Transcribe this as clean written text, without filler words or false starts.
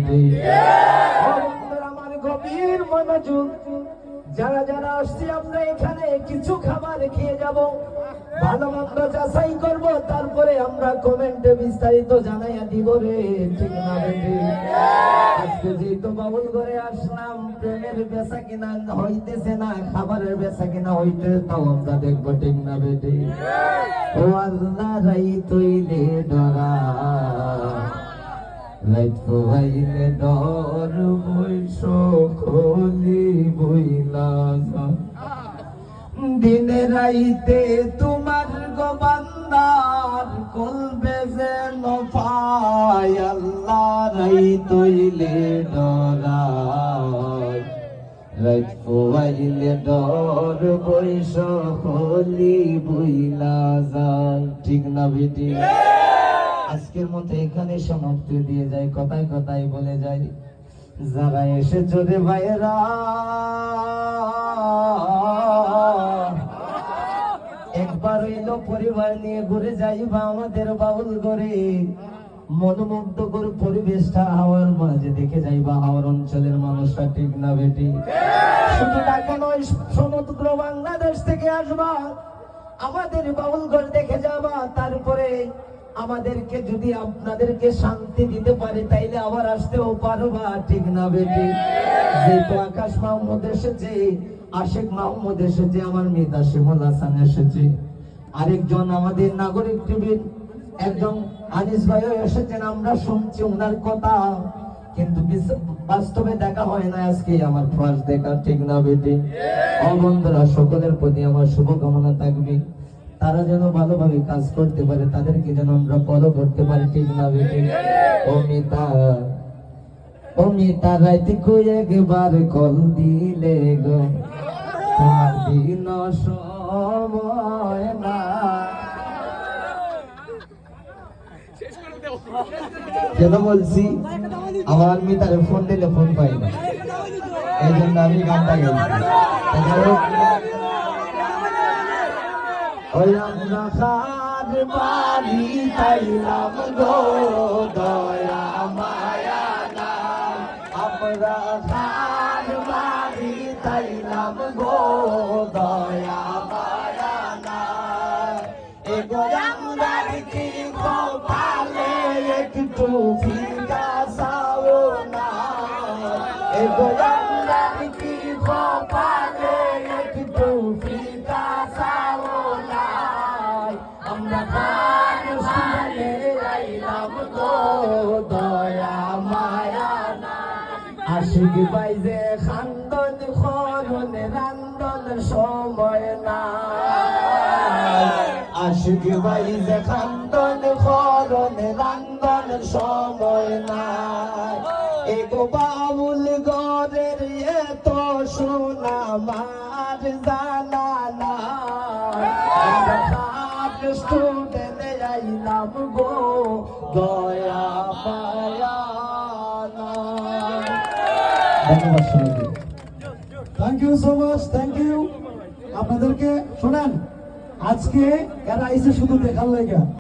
বেটি? ও বন্ধুরা আমার গভীর মনোযোগ, যারা যারা আসছি আমরা এখানে কিছু খাবার খেয়ে যাব, ভালো মন্দ যাচাই করব, তারপরে আমরা কমেন্টে বিস্তারিত জানাইয়া দিব রে, ঠিক না বেটি? আজকে যেহেতু বাবুল ঘরে আসলাম, প্রেমের বেচা কিনা হইতেছে না, খাবারের বেচা কিনা হইতে, তাও আমরা দেখবো, ঠিক না বেটি? ও আল্লাহ রাই তৈলে ডরা, রাইত হইলে ডর বৈশ খলি বইলা, দিনে রাইতে তোমার গোবান্দার কলবে যেন পায়, আল্লাহ রাই তৈলে ডরা, রাইত হইলে ডর বৈশ খলি বইলা যায়, ঠিক না বেটি? আজকের মতো এখানে সমাপ্তি দিয়ে যায়, কথায় কথায় বলে যায়, যারা এসেছো রে ভাইরা, একবার হইলো পরিবার নিয়ে ঘুরে যাইবা আমাদের বাউল ঘরে, মনোমুগ্ধকর পরিবেশটা হাওয়ার মাঝে দেখে যাইবা হাওয়ার অঞ্চলের মানুষরা, ঠিক না বেটি? শুধু ঢাকা নয়, সমগ্র বাংলাদেশ থেকে আসবা, আমাদের বাউল ঘর দেখে যাবা, তারপরে আমাদেরকে যদি আপনাদেরকে শান্তি দিতে পারে তাইলে আবার আসতেও পারবা, ঠিক না বেটি? যেহেতু আকাশ মাহমুদ এসেছে, আশেক মাহমুদ এসেছে, আমার মিতা শিমুল হাসান এসেছে, আরেকজন আমাদের নাগরিক টিভির একজন আনিস ভাইও এসেছেন, আমরা শুনছি ওনার কথা, কিন্তু বাস্তবে দেখা হয় না, আজকে আমার ফার্স্ট দেখা, ঠিক না বেটি? ও বন্ধুরা, সকলের প্রতি আমার শুভকামনা থাকবে, তারা যেন ভালোভাবে কাজ করতে পারে, তাদেরকে যেন আমরা ফলো করতে পারি, ঠিক না বেটি? অমিতা রাইতে কই একবার কল দিলে গো, তোমার দিন সময় না, কেন বলছি, আমার মিতারে ফোন দিলে ফোন পাই না, এই জন্য আমি গানটা গেছি। ওই আমরা খার বাড়ি পাইলাম গো, দয়া মায়া নাম, আমরা খার বাড়ি পাইলাম গো, দয়া মায়া নাম, এগো আমরা কি কপালে একটু ফিকা চাও না, এগো আমরা কি কপালে একটু ফিকা চাও না, আমরা প্রাণ শুনে আইলাম গো, দয়া মায়া না, আশিক ভাই যে খান্দন খরণ রান্দন সময় না, আশিক ভাই যে খান্দন খরণ রান্দন সময় না, এগো বাউল গরের এত সোনা মার জানা না, স্টুডেন্ট আইলাম গো, দয়া মায়া না। ধন্যবাদ সবাইকে, thank you so much, thank you. আপনাদেরকে শোনেন, আজকে এরা আইসে শুধু দেখার লাগা।